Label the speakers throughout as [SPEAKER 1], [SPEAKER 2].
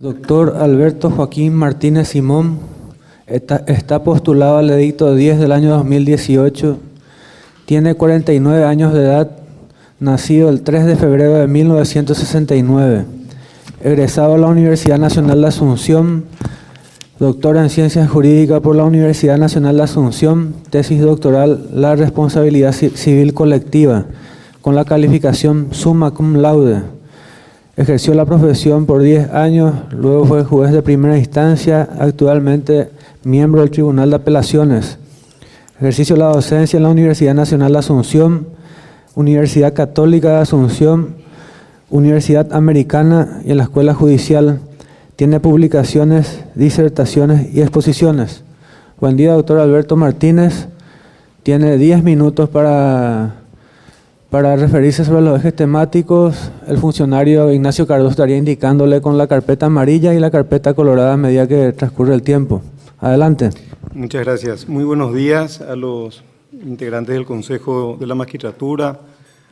[SPEAKER 1] Doctor Alberto Joaquín Martínez Simón está postulado al edicto 10 del año 2018, tiene 49 años de edad, nacido el 3 de febrero de 1969, egresado a la Universidad Nacional de Asunción, doctor en Ciencias Jurídicas por la Universidad Nacional de Asunción, tesis doctoral La responsabilidad civil colectiva, con la calificación summa cum laude. Ejerció la profesión por 10 años, luego fue juez de primera instancia, actualmente miembro del Tribunal de Apelaciones. Ejercicio de la docencia en la Universidad Nacional de Asunción, Universidad Católica de Asunción, Universidad Americana y en la Escuela Judicial. Tiene publicaciones, disertaciones y exposiciones. Buen día, doctor Alberto Martínez. Tiene 10 minutos para referirse sobre los ejes temáticos. El funcionario Ignacio Cardoso estaría indicándole con la carpeta amarilla y la carpeta colorada a medida que transcurre el tiempo. Adelante.
[SPEAKER 2] Muchas gracias. Muy buenos días a los integrantes del Consejo de la Magistratura,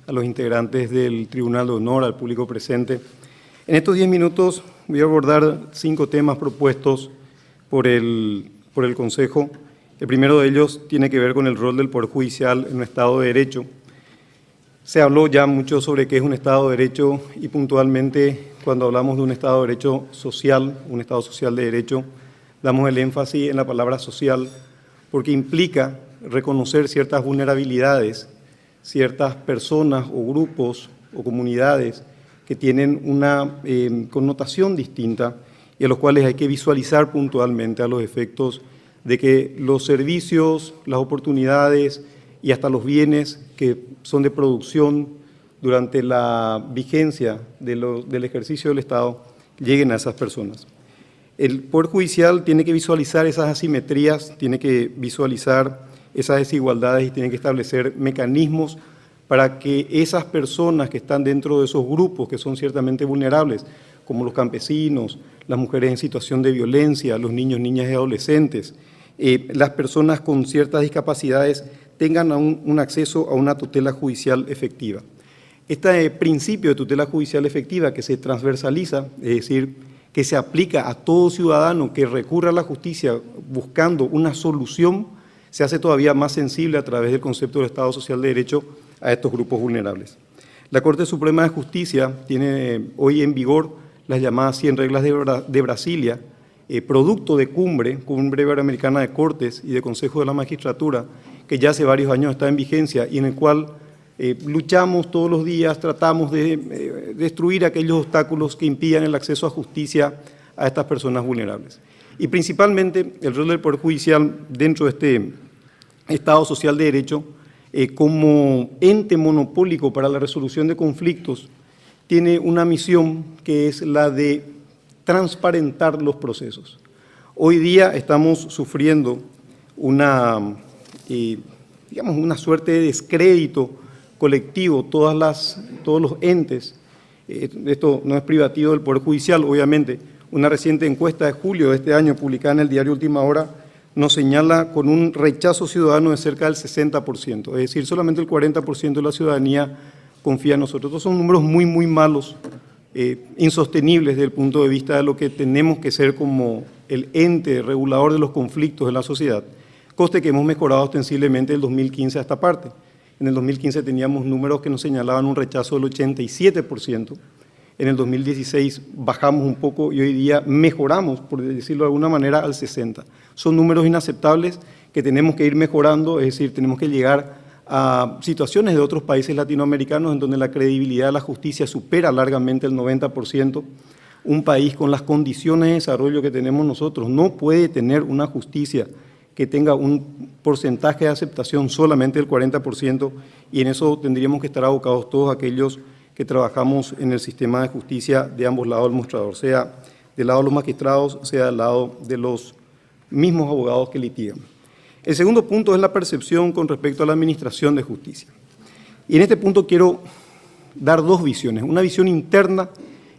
[SPEAKER 2] a los integrantes del Tribunal de Honor, al público presente. En estos 10 minutos voy a abordar 5 temas propuestos por el Consejo. El primero de ellos tiene que ver con el rol del Poder Judicial en un Estado de Derecho. Se habló ya mucho sobre qué es un Estado de Derecho y puntualmente cuando hablamos de un Estado de Derecho social, un Estado social de derecho, damos el énfasis en la palabra social porque implica reconocer ciertas vulnerabilidades, ciertas personas o grupos o comunidades que tienen una connotación distinta y a los cuales hay que visualizar puntualmente a los efectos de que los servicios, las oportunidades y hasta los bienes que son de producción durante la vigencia del ejercicio del Estado lleguen a esas personas. El Poder Judicial tiene que visualizar esas asimetrías, tiene que visualizar esas desigualdades y tiene que establecer mecanismos para que esas personas que están dentro de esos grupos que son ciertamente vulnerables, como los campesinos, las mujeres en situación de violencia, los niños, niñas y adolescentes, las personas con ciertas discapacidades tengan un acceso a una tutela judicial efectiva. Este principio de tutela judicial efectiva que se transversaliza, es decir, que se aplica a todo ciudadano que recurra a la justicia buscando una solución, se hace todavía más sensible a través del concepto del Estado Social de Derecho a estos grupos vulnerables. La Corte Suprema de Justicia tiene hoy en vigor las llamadas 100 reglas de Brasilia, producto de Cumbre Iberoamericana de Cortes y de Consejo de la Magistratura, que ya hace varios años está en vigencia y en el cual luchamos todos los días, tratamos de destruir aquellos obstáculos que impidan el acceso a justicia a estas personas vulnerables. Y principalmente el rol del Poder Judicial dentro de este Estado Social de Derecho, como ente monopólico para la resolución de conflictos, tiene una misión que es la de transparentar los procesos. Hoy día estamos sufriendo una suerte de descrédito colectivo, todos los entes. Esto no es privativo del Poder Judicial, obviamente. Una reciente encuesta de julio de este año, publicada en el diario Última Hora, nos señala con un rechazo ciudadano de cerca del 60%, es decir, solamente el 40% de la ciudadanía confía en nosotros. Estos son números muy, muy malos, insostenibles desde el punto de vista de lo que tenemos que ser como el ente regulador de los conflictos de la sociedad. Coste que hemos mejorado ostensiblemente del 2015 a esta parte. En el 2015 teníamos números que nos señalaban un rechazo del 87%. En el 2016 bajamos un poco y hoy día mejoramos, por decirlo de alguna manera, al 60%. Son números inaceptables que tenemos que ir mejorando, es decir, tenemos que llegar a situaciones de otros países latinoamericanos en donde la credibilidad de la justicia supera largamente el 90%. Un país con las condiciones de desarrollo que tenemos nosotros no puede tener una justicia que tenga un porcentaje de aceptación solamente del 40%, y en eso tendríamos que estar abocados todos aquellos que trabajamos en el sistema de justicia de ambos lados del mostrador, sea del lado de los magistrados, sea del lado de los mismos abogados que litigan. El segundo punto es la percepción con respecto a la administración de justicia. Y en este punto quiero dar dos visiones, una visión interna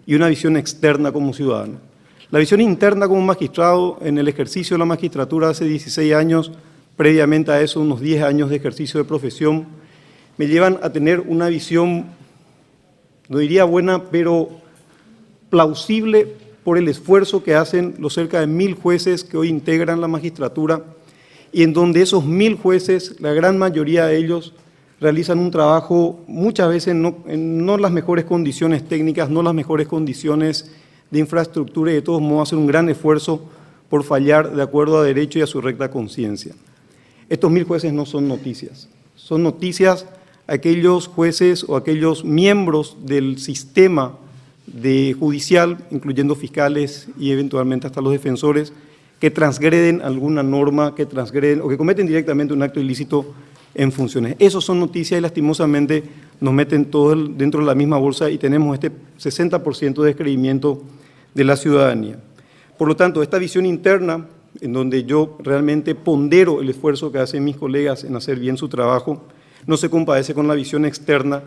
[SPEAKER 2] y una visión externa como ciudadano. La visión interna como magistrado en el ejercicio de la magistratura hace 16 años, previamente a eso unos 10 años de ejercicio de profesión, me llevan a tener una visión, no diría buena, pero plausible por el esfuerzo que hacen los cerca de 1000 jueces que hoy integran la magistratura y en donde esos 1000 jueces, la gran mayoría de ellos, realizan un trabajo muchas veces en no las mejores condiciones técnicas, no las mejores condiciones de infraestructura y de todos modos hacen un gran esfuerzo por fallar de acuerdo a derecho y a su recta conciencia. Estos 1000 jueces no son noticias, son noticias aquellos jueces o aquellos miembros del sistema judicial, incluyendo fiscales y eventualmente hasta los defensores, que transgreden alguna norma, que transgreden o que cometen directamente un acto ilícito en funciones. Esos son noticias y lastimosamente nos meten todos dentro de la misma bolsa y tenemos este 60% de descreimiento de la ciudadanía. Por lo tanto, esta visión interna, en donde yo realmente pondero el esfuerzo que hacen mis colegas en hacer bien su trabajo, no se compadece con la visión externa,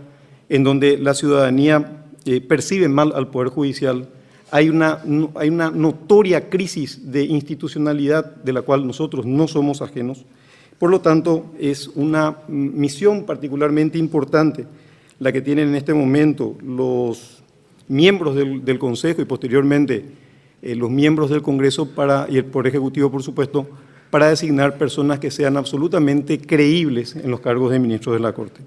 [SPEAKER 2] en donde la ciudadanía percibe mal al Poder Judicial. Hay una notoria crisis de institucionalidad de la cual nosotros no somos ajenos. Por lo tanto, es una misión particularmente importante la que tienen en este momento los miembros del Consejo y posteriormente los miembros del Congreso y el Poder Ejecutivo, por supuesto, para designar personas que sean absolutamente creíbles en los cargos de ministros de la Corte.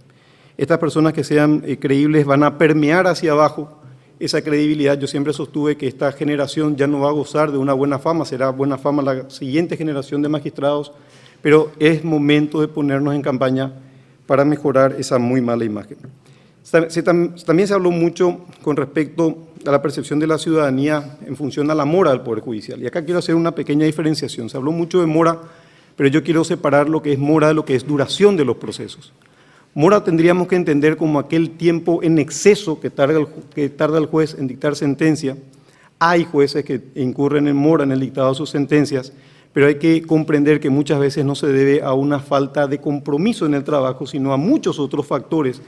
[SPEAKER 2] Estas personas que sean creíbles van a permear hacia abajo esa credibilidad. Yo siempre sostuve que esta generación ya no va a gozar de una buena fama, será buena fama la siguiente generación de magistrados, pero es momento de ponernos en campaña para mejorar esa muy mala imagen. También se habló mucho con respecto a la percepción de la ciudadanía en función a la mora del Poder Judicial. Y acá quiero hacer una pequeña diferenciación. Se habló mucho de mora, pero yo quiero separar lo que es mora de lo que es duración de los procesos. Mora tendríamos que entender como aquel tiempo en exceso que tarda el juez en dictar sentencia. Hay jueces que incurren en mora en el dictado de sus sentencias, pero hay que comprender que muchas veces no se debe a una falta de compromiso en el trabajo, sino a muchos otros factores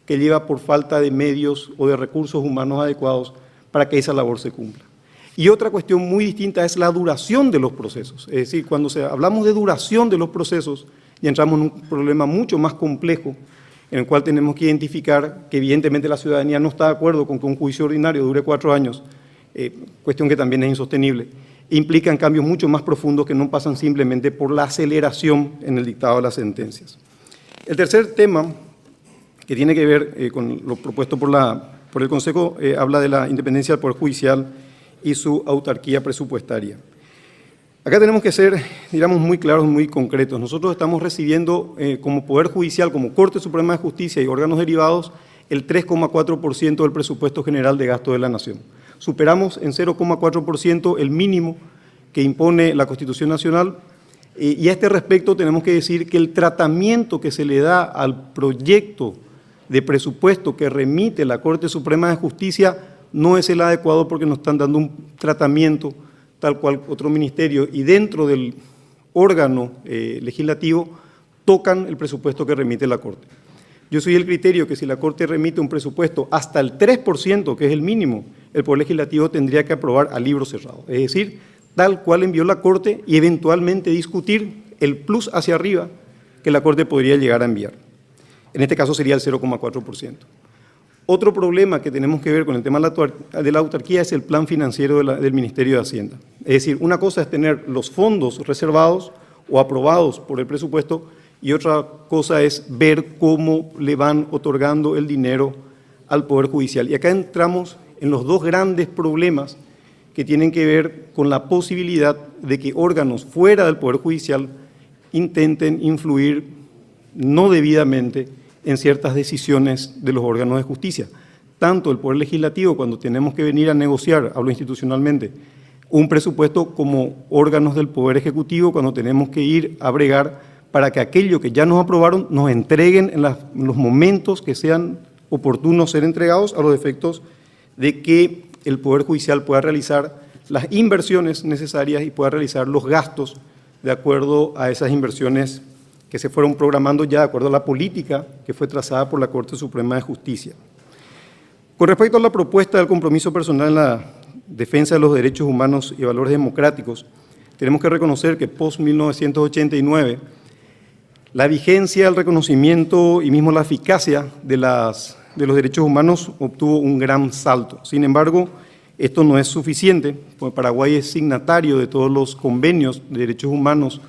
[SPEAKER 2] que lleva por falta de medios o de recursos humanos adecuados para que esa labor se cumpla. Y otra cuestión muy distinta es la duración de los procesos. Es decir, cuando hablamos de duración de los procesos, ya entramos en un problema mucho más complejo, en el cual tenemos que identificar que evidentemente la ciudadanía no está de acuerdo con que un juicio ordinario dure 4 años, cuestión que también es insostenible, implican cambios mucho más profundos que no pasan simplemente por la aceleración en el dictado de las sentencias. El tercer tema, que tiene que ver con lo propuesto por el Consejo, habla de la independencia del Poder Judicial y su autarquía presupuestaria. Acá tenemos que ser, digamos, muy claros, muy concretos. Nosotros estamos recibiendo como Poder Judicial, como Corte Suprema de Justicia y órganos derivados, el 3,4% del presupuesto general de gasto de la Nación. Superamos en 0,4% el mínimo que impone la Constitución Nacional y a este respecto tenemos que decir que el tratamiento que se le da al proyecto de presupuesto que remite la Corte Suprema de Justicia no es el adecuado porque nos están dando un tratamiento tal cual otro ministerio y dentro del órgano legislativo tocan el presupuesto que remite la Corte. Yo soy del criterio que si la Corte remite un presupuesto hasta el 3%, que es el mínimo, el Poder Legislativo tendría que aprobar a libro cerrado, es decir, tal cual envió la Corte y eventualmente discutir el plus hacia arriba que la Corte podría llegar a enviar. En este caso sería el 0,4%. Otro problema que tenemos que ver con el tema de la autarquía es el plan financiero del Ministerio de Hacienda. Es decir, una cosa es tener los fondos reservados o aprobados por el presupuesto y otra cosa es ver cómo le van otorgando el dinero al Poder Judicial. Y acá entramos en los dos grandes problemas que tienen que ver con la posibilidad de que órganos fuera del Poder Judicial intenten influir no debidamente en ciertas decisiones de los órganos de justicia. Tanto el Poder Legislativo, cuando tenemos que venir a negociar, hablo institucionalmente, un presupuesto, como órganos del Poder Ejecutivo, cuando tenemos que ir a bregar para que aquello que ya nos aprobaron nos entreguen en los momentos que sean oportunos ser entregados a los efectos de que el Poder Judicial pueda realizar las inversiones necesarias y pueda realizar los gastos de acuerdo a esas inversiones que se fueron programando ya de acuerdo a la política que fue trazada por la Corte Suprema de Justicia. Con respecto a la propuesta del compromiso personal en la defensa de los derechos humanos y valores democráticos, tenemos que reconocer que post-1989 la vigencia, el reconocimiento y mismo la eficacia de los derechos humanos obtuvo un gran salto. Sin embargo, Esto no es suficiente, porque Paraguay es signatario de todos los convenios de derechos humanos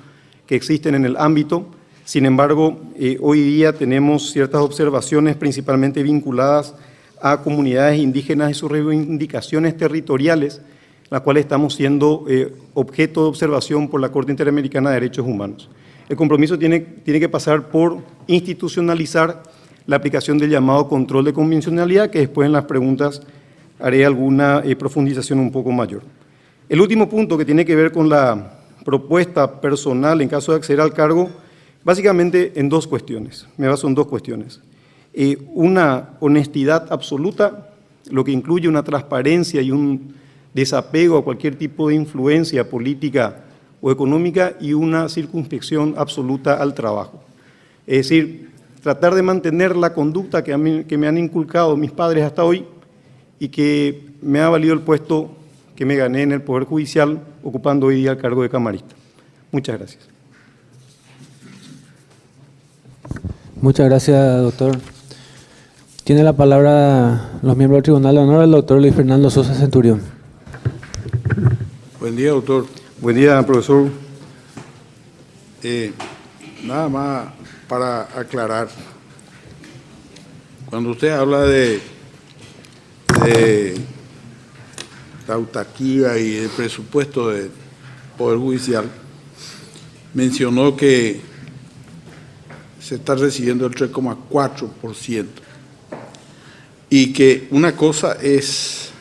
[SPEAKER 2] que existen en el ámbito. Sin embargo, hoy día tenemos ciertas observaciones principalmente vinculadas a comunidades indígenas y sus reivindicaciones territoriales, las cuales estamos siendo objeto de observación por la Corte Interamericana de Derechos Humanos. El compromiso tiene que pasar por institucionalizar la aplicación del llamado control de convencionalidad, que después en las preguntas haré alguna profundización un poco mayor. El último punto, que tiene que ver con la propuesta personal en caso de acceder al cargo, básicamente en dos cuestiones, me baso en dos cuestiones. Una honestidad absoluta, lo que incluye una transparencia y un desapego a cualquier tipo de influencia política o económica, y una circunspección absoluta al trabajo. Es decir, tratar de mantener la conducta que me han inculcado mis padres hasta hoy y que me ha valido el puesto que me gané en el Poder Judicial, ocupando hoy día el cargo de camarista. Muchas gracias.
[SPEAKER 1] Muchas gracias, doctor. Tiene la palabra los miembros del Tribunal de Honor, el doctor Luis Fernando Sosa Centurión.
[SPEAKER 3] Buen día, doctor.
[SPEAKER 2] Buen día, profesor.
[SPEAKER 3] Nada más para aclarar. Cuando usted habla de la autarquía y el presupuesto del Poder Judicial, mencionó que se está recibiendo el 3,4%, y que una cosa es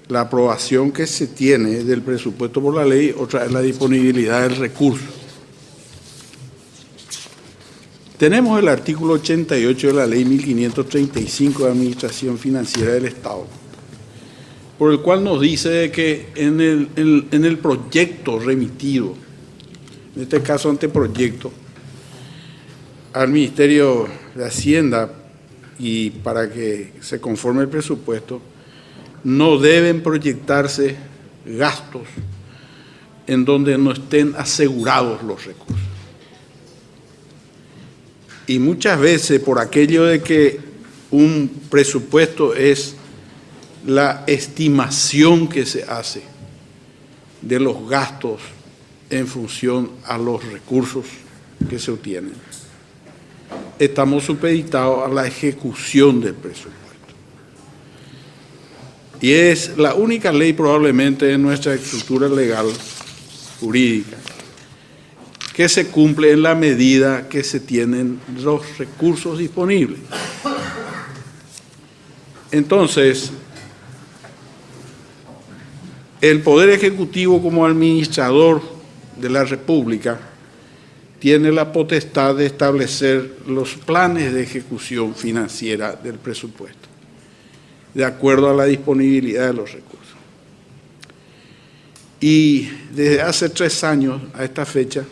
[SPEAKER 3] la aprobación que se tiene del presupuesto por la ley, otra es la disponibilidad del recurso. Tenemos el artículo 88 de la ley 1535 de Administración Financiera del Estado, por el cual nos dice que en el proyecto remitido, en este caso anteproyecto, al Ministerio de Hacienda, y para que se conforme el presupuesto, no deben proyectarse gastos en donde no estén asegurados los recursos. Y muchas veces, por aquello de que un presupuesto es la estimación que se hace de los gastos en función a los recursos que se obtienen, estamos supeditados a la ejecución del presupuesto. Y es la única ley probablemente en nuestra estructura legal jurídica que se cumple en la medida que se tienen los recursos disponibles. Entonces, el Poder Ejecutivo, como administrador de la República, tiene la potestad de establecer los planes de ejecución financiera del presupuesto, de acuerdo a la disponibilidad de los recursos. Y desde hace 3 años a esta fecha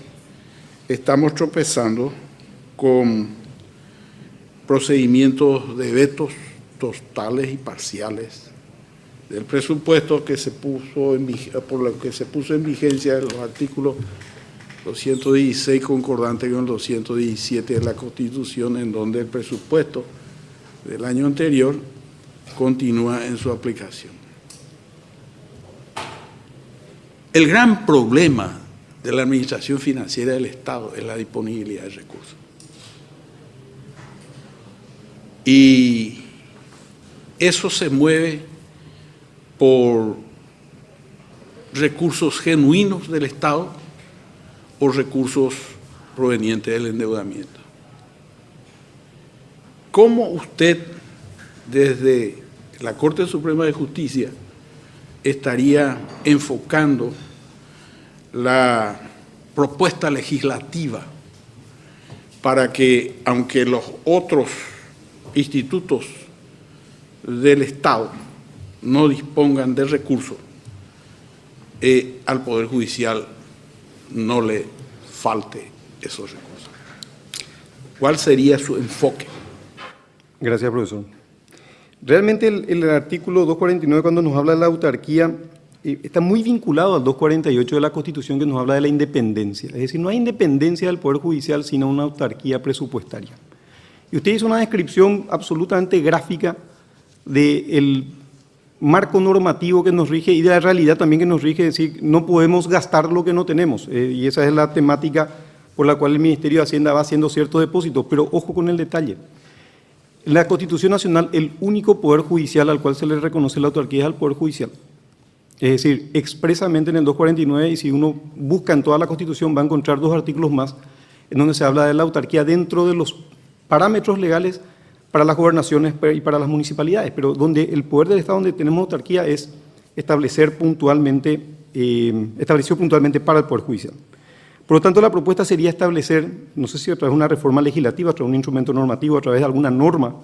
[SPEAKER 3] estamos tropezando con procedimientos de vetos totales y parciales del presupuesto que se puso por lo que se puso en vigencia en los artículos 216 concordante con el 217 de la Constitución, en donde el presupuesto del año anterior continúa en su aplicación. El gran problema de la administración financiera del Estado es la disponibilidad de recursos. Y eso se mueve por recursos genuinos del Estado o recursos provenientes del endeudamiento. ¿Cómo usted, desde la Corte Suprema de Justicia, estaría enfocando la propuesta legislativa para que, aunque los otros institutos del Estado no dispongan de recursos, al Poder Judicial no le falte esos recursos? ¿Cuál sería su enfoque?
[SPEAKER 2] Gracias, profesor. Realmente el artículo 249, cuando nos habla de la autarquía, está muy vinculado al 248 de la Constitución, que nos habla de la independencia. Es decir, no hay independencia del Poder Judicial sino una autarquía presupuestaria. Y usted hizo una descripción absolutamente gráfica del marco normativo que nos rige y de la realidad también que nos rige, es decir, no podemos gastar lo que no tenemos, y esa es la temática por la cual el Ministerio de Hacienda va haciendo ciertos depósitos, pero ojo con el detalle. En la Constitución Nacional, el único poder judicial al cual se le reconoce la autarquía es al Poder Judicial. Es decir, expresamente en el 249, y si uno busca en toda la Constitución va a encontrar 2 artículos más, en donde se habla de la autarquía dentro de los parámetros legales para las gobernaciones y para las municipalidades, pero donde el poder del Estado donde tenemos autarquía es establecido puntualmente para el Poder Judicial. Por lo tanto, la propuesta sería establecer, no sé si a través de una reforma legislativa, a través de un instrumento normativo, a través de alguna norma,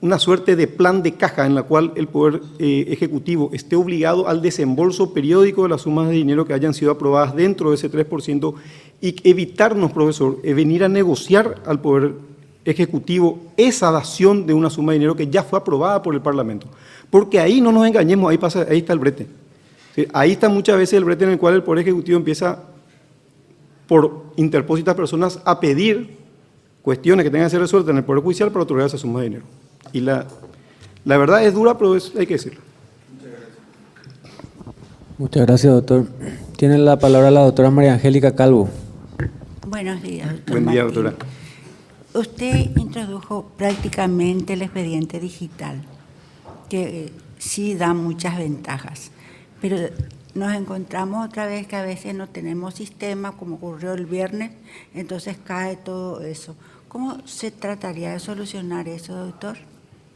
[SPEAKER 2] una suerte de plan de caja en la cual el Poder Ejecutivo esté obligado al desembolso periódico de las sumas de dinero que hayan sido aprobadas dentro de ese 3% y evitarnos, profesor, venir a negociar al Poder Ejecutivo esa dación de una suma de dinero que ya fue aprobada por el Parlamento. Porque ahí no nos engañemos, ahí está el brete. ¿Sí? Ahí está muchas veces el brete en el cual el Poder Ejecutivo empieza por interpósitas personas a pedir cuestiones que tengan que ser resueltas en el Poder Judicial para otorgar esa suma de dinero. Y la verdad es dura, pero hay que decirlo.
[SPEAKER 1] Muchas gracias, doctor. Tiene la palabra la doctora María Angélica Calvo.
[SPEAKER 4] Buenos días, doctor.
[SPEAKER 2] Buen día,
[SPEAKER 4] Martín.
[SPEAKER 2] doctora.
[SPEAKER 4] Usted introdujo prácticamente el expediente digital, que sí da muchas ventajas, pero nos encontramos otra vez que a veces no tenemos sistema, como ocurrió el viernes, entonces cae todo eso. ¿Cómo se trataría de solucionar eso, doctor?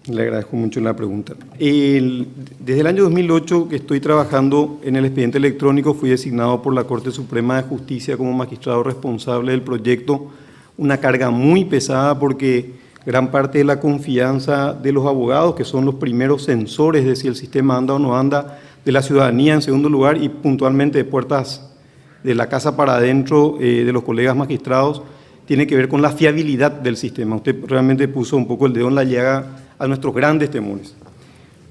[SPEAKER 2] Le agradezco mucho la pregunta. Desde el año 2008 que estoy trabajando en el expediente electrónico, fui designado por la Corte Suprema de Justicia como magistrado responsable del proyecto, una carga muy pesada porque gran parte de la confianza de los abogados, que son los primeros sensores de si el sistema anda o no anda, de la ciudadanía en segundo lugar y puntualmente de puertas de la casa para adentro de los colegas magistrados, tiene que ver con la fiabilidad del sistema. Usted realmente puso un poco el dedo en la llaga a nuestros grandes temores.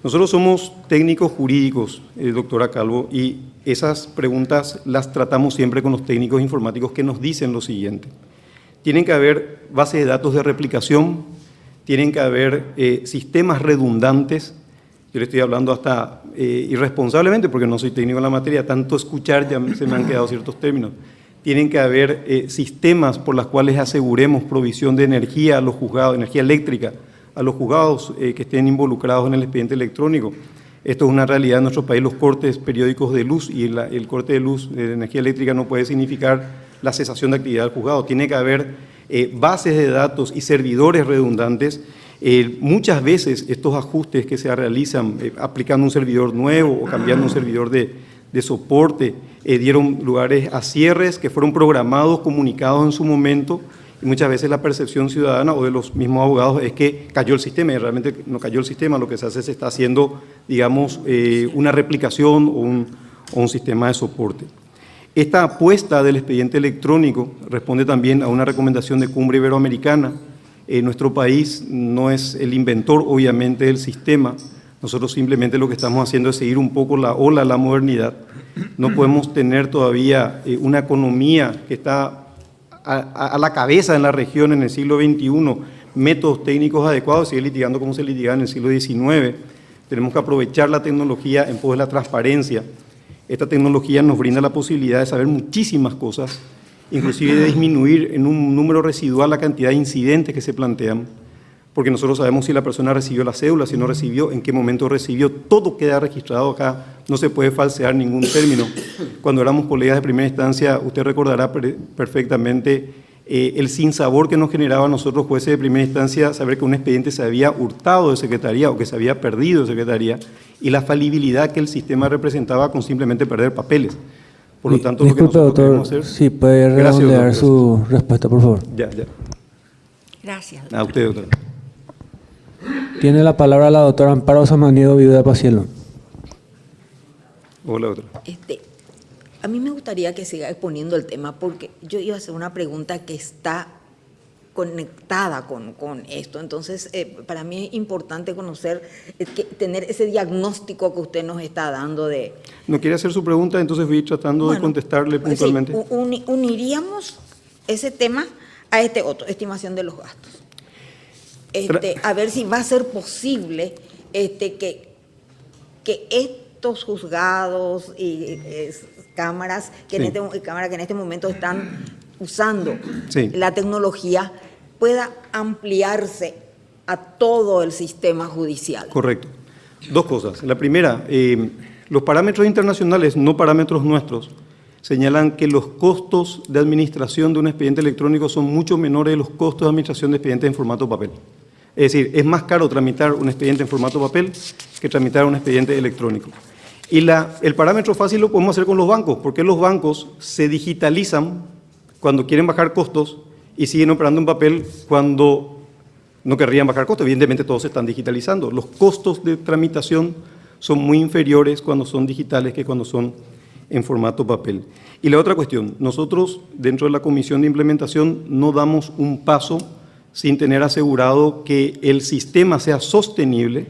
[SPEAKER 2] Nosotros somos técnicos jurídicos, doctora Calvo, y esas preguntas las tratamos siempre con los técnicos informáticos que nos dicen lo siguiente. Tienen que haber bases de datos de replicación, tienen que haber sistemas redundantes. Yo le estoy hablando hasta irresponsablemente porque no soy técnico en la materia, tanto escuchar ya se me han quedado ciertos términos. Tienen que haber sistemas por los cuales aseguremos provisión de energía a los juzgados, energía eléctrica, a los juzgados que estén involucrados en el expediente electrónico. Esto es una realidad en nuestro país, los cortes periódicos de luz, y el corte de luz de energía eléctrica no puede significar la cesación de actividad del juzgado. Tiene que haber bases de datos y servidores redundantes. Muchas veces estos ajustes que se realizan aplicando un servidor nuevo o cambiando un servidor de soporte dieron lugares a cierres que fueron programados, comunicados en su momento, y muchas veces la percepción ciudadana o de los mismos abogados es que cayó el sistema, y realmente no cayó el sistema, lo que se hace se está haciendo, digamos, una replicación o un sistema de soporte. Esta apuesta del expediente electrónico responde también a una recomendación de Cumbre Iberoamericana. Nuestro país no es el inventor, obviamente, del sistema. Nosotros simplemente lo que estamos haciendo es seguir un poco la ola, la modernidad. No podemos tener todavía una economía que está a la cabeza en la región en el siglo XXI, métodos técnicos adecuados, seguir litigando como se litigaba en el siglo XIX. Tenemos que aprovechar la tecnología en pos de la transparencia. Esta tecnología nos brinda la posibilidad de saber muchísimas cosas, inclusive de disminuir en un número residual la cantidad de incidentes que se plantean, porque nosotros sabemos si la persona recibió la cédula, si no recibió, en qué momento recibió, todo queda registrado acá, no se puede falsear ningún término. Cuando éramos colegas de primera instancia, usted recordará perfectamente el sinsabor que nos generaba a nosotros jueces de primera instancia saber que un expediente se había hurtado de secretaría o que se había perdido de secretaría, y la falibilidad que el sistema representaba con simplemente perder papeles. Por lo tanto,
[SPEAKER 1] disculpe,
[SPEAKER 2] lo que nosotros debemos
[SPEAKER 1] doctor,
[SPEAKER 2] hacer...
[SPEAKER 1] si puede redondear su respuesta, por favor.
[SPEAKER 2] Ya.
[SPEAKER 4] Gracias, doctor.
[SPEAKER 2] A usted, doctor.
[SPEAKER 1] Tiene la palabra la doctora Amparo Samaniego, viuda de Pacielo.
[SPEAKER 2] Hola, doctor.
[SPEAKER 5] A mí me gustaría que siga exponiendo el tema porque yo iba a hacer una pregunta que está conectada con esto. Entonces, para mí es importante conocer, tener ese diagnóstico que usted nos está dando de...
[SPEAKER 2] ¿No quiere hacer su pregunta? Entonces voy tratando de contestarle puntualmente.
[SPEAKER 5] Sí, uniríamos ese tema a este otro, estimación de los gastos. A ver si va a ser posible que que estos juzgados y cámaras que,
[SPEAKER 2] Sí.
[SPEAKER 5] cámaras que en este momento están usando
[SPEAKER 2] Sí.
[SPEAKER 5] la tecnología pueda ampliarse a todo el sistema judicial?
[SPEAKER 2] Correcto. Dos cosas. La primera, los parámetros internacionales, no parámetros nuestros, señalan que los costos de administración de un expediente electrónico son mucho menores de los costos de administración de expedientes en formato papel. Es decir, es más caro tramitar un expediente en formato papel que tramitar un expediente electrónico. Y el parámetro fácil lo podemos hacer con los bancos, porque los bancos se digitalizan cuando quieren bajar costos y siguen operando en papel cuando no querrían bajar costos. Evidentemente todos se están digitalizando. Los costos de tramitación son muy inferiores cuando son digitales que cuando son en formato papel. Y la otra cuestión, nosotros dentro de la comisión de implementación no damos un paso sin tener asegurado que el sistema sea sostenible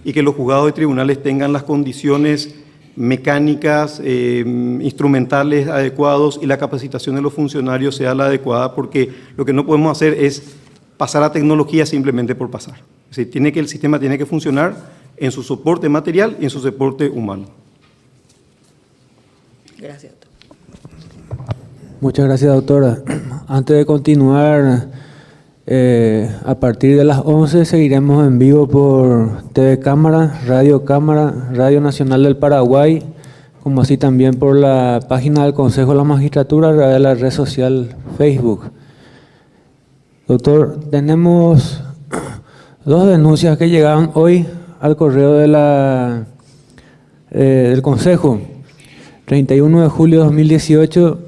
[SPEAKER 2] y que los juzgados de tribunales tengan las condiciones mecánicas, instrumentales adecuados y la capacitación de los funcionarios sea la adecuada, porque lo que no podemos hacer es pasar a tecnología simplemente por pasar. Es decir, el sistema tiene que funcionar en su soporte material y en su soporte humano.
[SPEAKER 5] Gracias, doctor.
[SPEAKER 1] Muchas gracias, doctora. Antes de continuar, a partir de las 11 seguiremos en vivo por TV Cámara, Radio Nacional del Paraguay, como así también por la página del Consejo de la Magistratura, de la red social Facebook. Doctor, tenemos dos denuncias que llegaron hoy al correo de del Consejo. 31 de julio de 2018,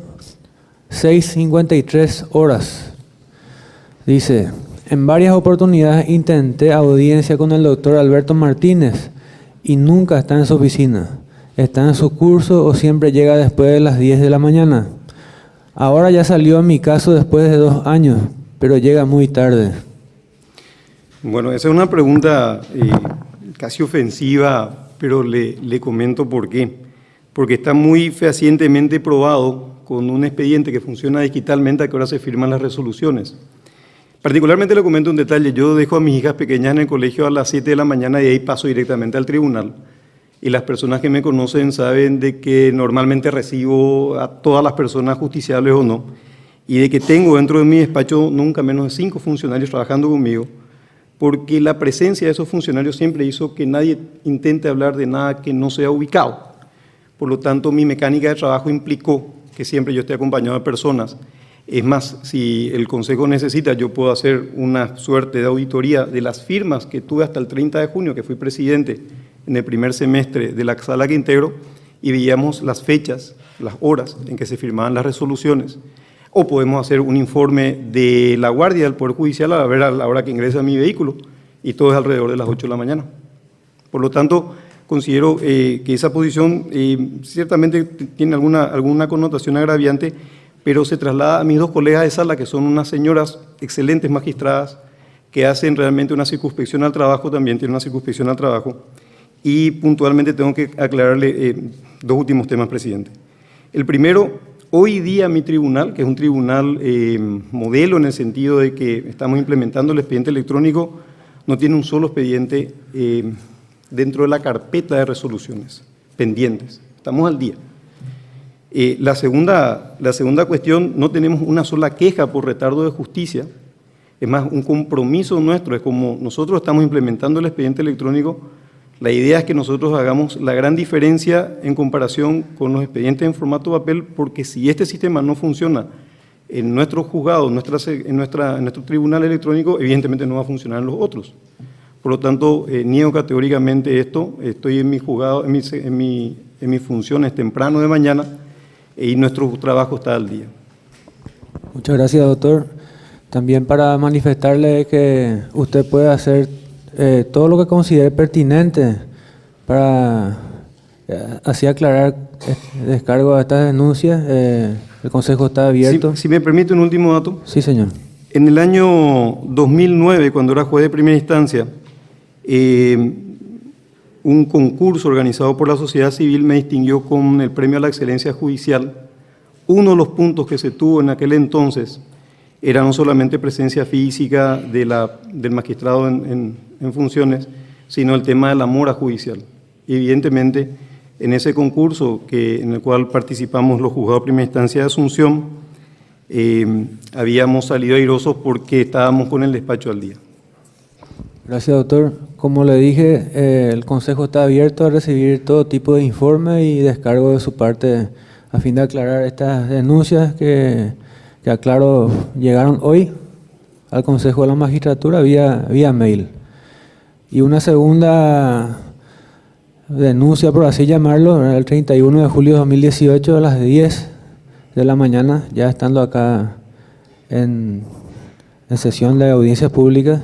[SPEAKER 1] 6:53 horas. Dice: en varias oportunidades intenté audiencia con el doctor Alberto Martínez y nunca está en su oficina. Está en su curso o siempre llega después de las 10 de la mañana. Ahora ya salió mi caso después de 2 años, pero llega muy tarde.
[SPEAKER 2] Bueno, esa es una pregunta casi ofensiva, pero le comento por qué. Porque está muy fehacientemente probado con un expediente que funciona digitalmente a que ahora se firman las resoluciones. Particularmente le comento un detalle: yo dejo a mis hijas pequeñas en el colegio a las 7 de la mañana y de ahí paso directamente al tribunal. Y las personas que me conocen saben de que normalmente recibo a todas las personas justiciables o no, y de que tengo dentro de mi despacho nunca menos de 5 funcionarios trabajando conmigo, porque la presencia de esos funcionarios siempre hizo que nadie intente hablar de nada que no sea ubicado. Por lo tanto, mi mecánica de trabajo implicó que siempre yo esté acompañado de personas. Es más, si el Consejo necesita, yo puedo hacer una suerte de auditoría de las firmas que tuve hasta el 30 de junio, que fui presidente en el primer semestre de la sala que integro, y veíamos las fechas, las horas en que se firmaban las resoluciones. O podemos hacer un informe de la guardia del Poder Judicial a ver a la hora que ingresa mi vehículo, y todo es alrededor de las 8 de la mañana. Por lo tanto, considero que esa posición ciertamente tiene alguna connotación agraviante, pero se traslada a mis 2 colegas de sala, que son unas señoras excelentes magistradas, que hacen realmente una circunspección al trabajo, también tienen una circunspección al trabajo. Y puntualmente tengo que aclararle 2 últimos temas, presidente. El primero: hoy día mi tribunal, que es un tribunal modelo en el sentido de que estamos implementando el expediente electrónico, no tiene un solo expediente dentro de la carpeta de resoluciones pendientes. Estamos al día. La segunda cuestión: no tenemos una sola queja por retardo de justicia. Es más, un compromiso nuestro es como nosotros estamos implementando el expediente electrónico. La idea es que nosotros hagamos la gran diferencia en comparación con los expedientes en formato papel, porque si este sistema no funciona en nuestro juzgado, en nuestro tribunal electrónico, evidentemente no va a funcionar en los otros. Por lo tanto, niego categóricamente esto. Estoy en mi juzgado, en mis funciones temprano de mañana, y nuestro trabajo está al día.
[SPEAKER 1] Muchas gracias, doctor. También para manifestarle que usted puede hacer todo lo que considere pertinente para así aclarar descargo de estas denuncias. El Consejo está abierto.
[SPEAKER 2] Si me permite un último dato.
[SPEAKER 1] Sí, señor.
[SPEAKER 2] En el año 2009, cuando era juez de primera instancia, un concurso organizado por la sociedad civil me distinguió con el premio a la excelencia judicial. Uno de los puntos que se tuvo en aquel entonces era no solamente presencia física del magistrado en funciones, sino el tema de la mora judicial. evidentemente, en ese concurso en el cual participamos los juzgados de primera instancia de Asunción, habíamos salido airosos porque estábamos con el despacho al día.
[SPEAKER 1] Gracias, doctor. Como le dije, el Consejo está abierto a recibir todo tipo de informe y descargo de su parte a fin de aclarar estas denuncias que aclaro llegaron hoy al Consejo de la Magistratura vía mail. Y una segunda denuncia, por así llamarlo, el 31 de julio de 2018 a las 10 de la mañana, ya estando acá en sesión de audiencias públicas.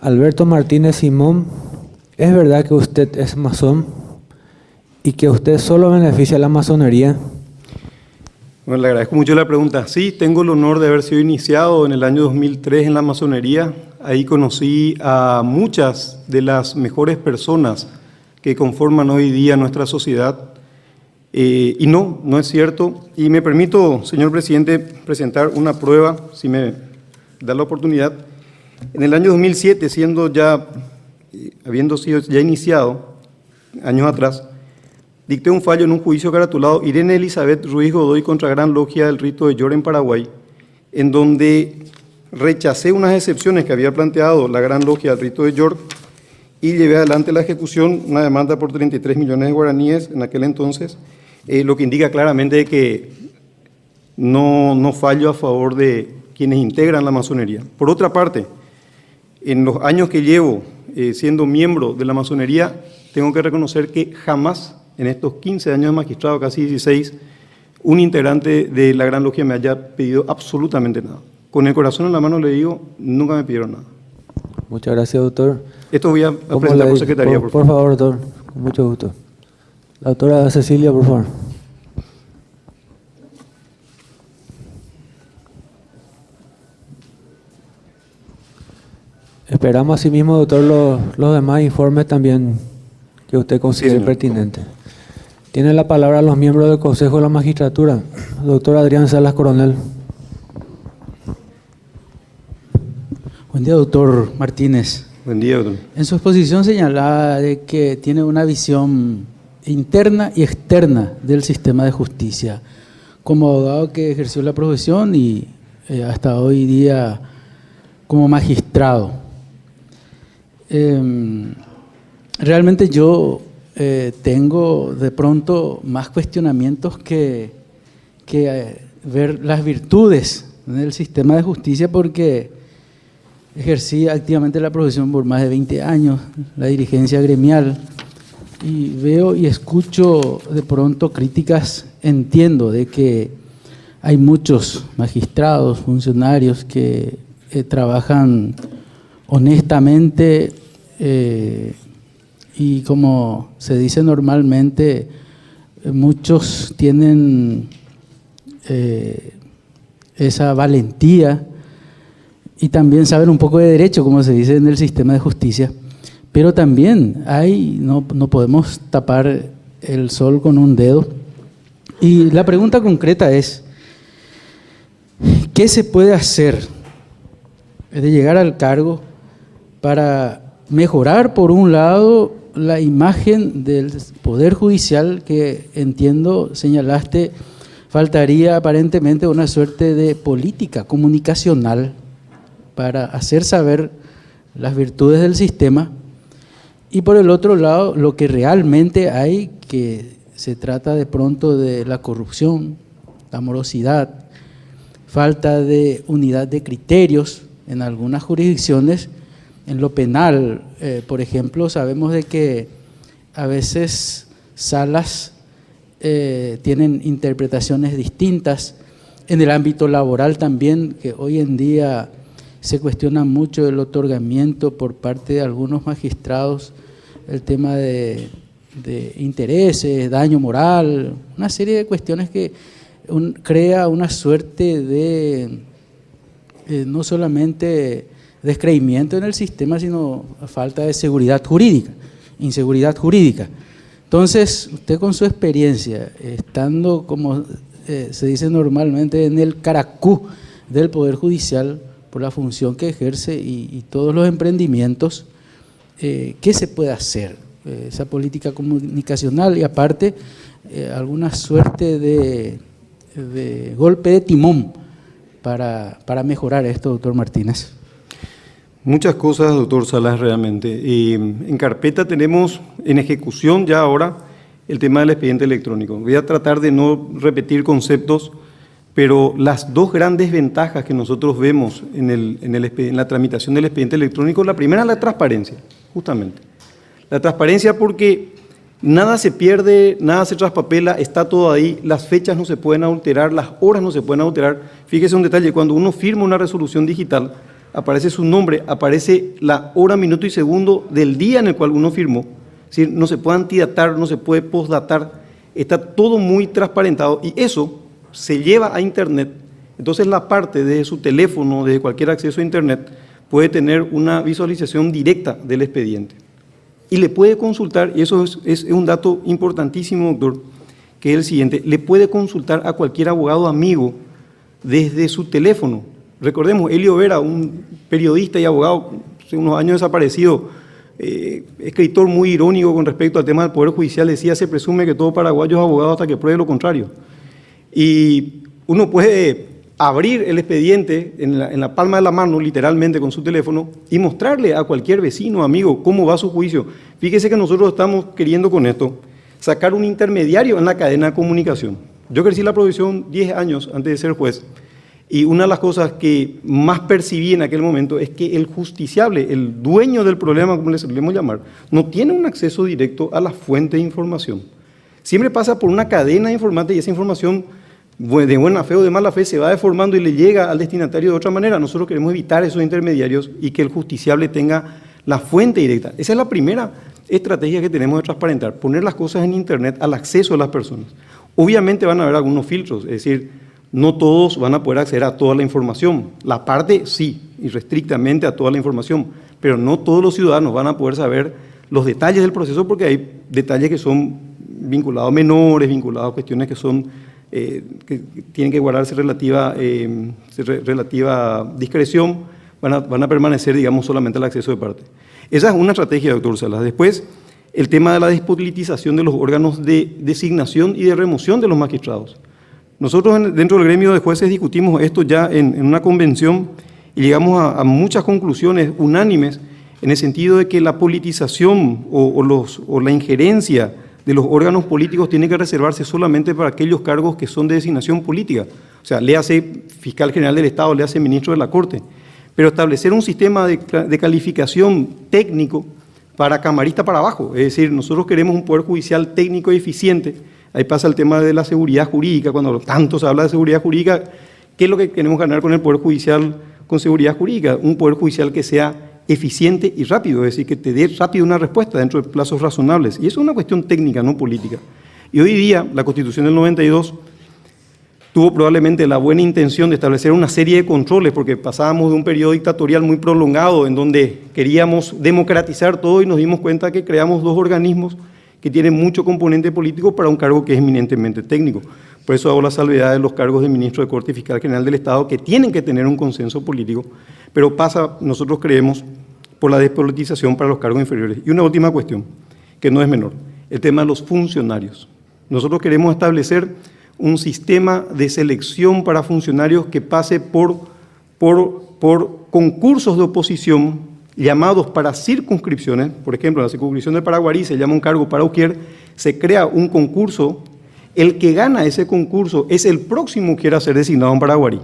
[SPEAKER 1] Alberto Martínez Simón, ¿es verdad que usted es masón y que usted solo beneficia a la masonería?
[SPEAKER 2] Bueno, le agradezco mucho la pregunta. Sí, tengo el honor de haber sido iniciado en el año 2003 en la masonería. Ahí conocí a muchas de las mejores personas que conforman hoy día nuestra sociedad. Y no es cierto. Y me permito, señor presidente, presentar una prueba, si me da la oportunidad. En el año 2007, habiendo sido ya iniciado, años atrás, dicté un fallo en un juicio caratulado Irene Elizabeth Ruiz Godoy contra Gran Logia del Rito de York en Paraguay, en donde rechacé unas excepciones que había planteado la Gran Logia del Rito de York y llevé adelante la ejecución, una demanda por 33 millones de guaraníes en aquel entonces, lo que indica claramente que no fallo a favor de quienes integran la masonería. Por otra parte, en los años que llevo siendo miembro de la masonería, tengo que reconocer que jamás, en estos 15 años de magistrado, casi 16, un integrante de la Gran Logia me haya pedido absolutamente nada. Con el corazón en la mano le digo, nunca me pidieron nada.
[SPEAKER 1] Muchas gracias, doctor.
[SPEAKER 2] Esto voy a presentar por secretaría, por favor.
[SPEAKER 1] Por favor, doctor, con mucho gusto. La doctora Cecilia, por favor. Esperamos asimismo, doctor, los demás informes también que usted considere pertinentes. Tiene la palabra los miembros del Consejo de la Magistratura. Doctor Adrián Salas Coronel.
[SPEAKER 6] Buen día, doctor Martínez.
[SPEAKER 2] Buen día, doctor.
[SPEAKER 6] En su exposición señalaba de que tiene una visión interna y externa del sistema de justicia. Como abogado que ejerció la profesión y hasta hoy día como magistrado. Realmente yo tengo de pronto más cuestionamientos que ver las virtudes del sistema de justicia, porque ejercí activamente la profesión por más de 20 años, la dirigencia gremial, y veo y escucho de pronto críticas. Entiendo de que hay muchos magistrados, funcionarios que trabajan honestamente y, como se dice normalmente, muchos tienen esa valentía y también saben un poco de derecho, como se dice en el sistema de justicia, pero también no podemos tapar el sol con un dedo. Y la pregunta concreta es, ¿qué se puede hacer de llegar al cargo para mejorar, por un lado, la imagen del Poder Judicial, que entiendo, señalaste, faltaría aparentemente una suerte de política comunicacional para hacer saber las virtudes del sistema, y por el otro lado, lo que realmente hay, que se trata de pronto de la corrupción, la morosidad, falta de unidad de criterios en algunas jurisdicciones. En lo penal, por ejemplo, sabemos de que a veces salas tienen interpretaciones distintas. En el ámbito laboral también, que hoy en día se cuestiona mucho el otorgamiento por parte de algunos magistrados, el tema de intereses, daño moral, una serie de cuestiones que crea una suerte de no solamente descreimiento en el sistema, sino falta de seguridad jurídica, inseguridad jurídica. Entonces, usted, con su experiencia, estando, como se dice normalmente, en el caracú del Poder Judicial, por la función que ejerce y todos los emprendimientos, ¿qué se puede hacer esa política comunicacional y aparte alguna suerte de golpe de timón para mejorar esto, doctor Martínez?
[SPEAKER 2] Muchas cosas, doctor Salas, realmente. En carpeta tenemos en ejecución ya ahora el tema del expediente electrónico. Voy a tratar de no repetir conceptos, pero las dos grandes ventajas que nosotros vemos en la tramitación del expediente electrónico, la primera es la transparencia, justamente. La transparencia porque nada se pierde, nada se traspapela, está todo ahí, las fechas no se pueden alterar, las horas no se pueden alterar. Fíjese un detalle, cuando uno firma una resolución digital, aparece su nombre, aparece la hora, minuto y segundo del día en el cual uno firmó. Es decir, no se puede antidatar, no se puede postdatar, está todo muy transparentado y eso se lleva a Internet. Entonces la parte desde su teléfono, desde cualquier acceso a Internet, puede tener una visualización directa del expediente. Y le puede consultar, y eso es un dato importantísimo, doctor, que es el siguiente, le puede consultar a cualquier abogado amigo desde su teléfono. Recordemos, Elio Vera, un periodista y abogado, hace unos años desaparecido, escritor muy irónico con respecto al tema del Poder Judicial, decía, se presume que todo paraguayo es abogado hasta que pruebe lo contrario. Y uno puede abrir el expediente en la palma de la mano, literalmente con su teléfono, y mostrarle a cualquier vecino, amigo, cómo va su juicio. Fíjese que nosotros estamos queriendo con esto sacar un intermediario en la cadena de comunicación. Yo ejercí la profesión 10 años antes de ser juez, y una de las cosas que más percibí en aquel momento es que el justiciable, el dueño del problema, como le solemos llamar, no tiene un acceso directo a la fuente de información. Siempre pasa por una cadena informática y esa información de buena fe o de mala fe se va deformando y le llega al destinatario de otra manera. Nosotros queremos evitar esos intermediarios y que el justiciable tenga la fuente directa. Esa es la primera estrategia que tenemos de transparentar, poner las cosas en Internet al acceso de las personas. Obviamente van a haber algunos filtros, es decir, no todos van a poder acceder a toda la información. La parte sí, irrestrictamente a toda la información, pero no todos los ciudadanos van a poder saber los detalles del proceso porque hay detalles que son vinculados a menores, vinculados a cuestiones que son que tienen que guardarse relativa discreción, van a permanecer, digamos, solamente al acceso de parte. Esa es una estrategia, doctor Salas. Después, el tema de la despolitización de los órganos de designación y de remoción de los magistrados. Nosotros dentro del gremio de jueces discutimos esto ya en una convención y llegamos a muchas conclusiones unánimes en el sentido de que la politización o la injerencia de los órganos políticos tiene que reservarse solamente para aquellos cargos que son de designación política. O sea, le hace fiscal general del Estado, le hace ministro de la Corte. Pero establecer un sistema de calificación técnico para camarista para abajo, es decir, nosotros queremos un poder judicial técnico y eficiente. Ahí pasa el tema de la seguridad jurídica, cuando tanto se habla de seguridad jurídica, ¿qué es lo que queremos ganar con el poder judicial con seguridad jurídica? Un poder judicial que sea eficiente y rápido, es decir, que te dé rápido una respuesta dentro de plazos razonables. Y eso es una cuestión técnica, no política. Y hoy día, la Constitución del 92 tuvo probablemente la buena intención de establecer una serie de controles, porque pasábamos de un periodo dictatorial muy prolongado, en donde queríamos democratizar todo y nos dimos cuenta que creamos dos organismos que tienen mucho componente político para un cargo que es eminentemente técnico. Por eso hago la salvedad de los cargos de ministro de Corte y fiscal general del Estado, que tienen que tener un consenso político, pero pasa, nosotros creemos, por la despolitización para los cargos inferiores. Y una última cuestión, que no es menor, el tema de los funcionarios. Nosotros queremos establecer un sistema de selección para funcionarios que pase por concursos de oposición llamados para circunscripciones. Por ejemplo, la circunscripción de Paraguarí se llama un cargo para Uquier, se crea un concurso, el que gana ese concurso es el próximo que quiera ser designado en Paraguarí.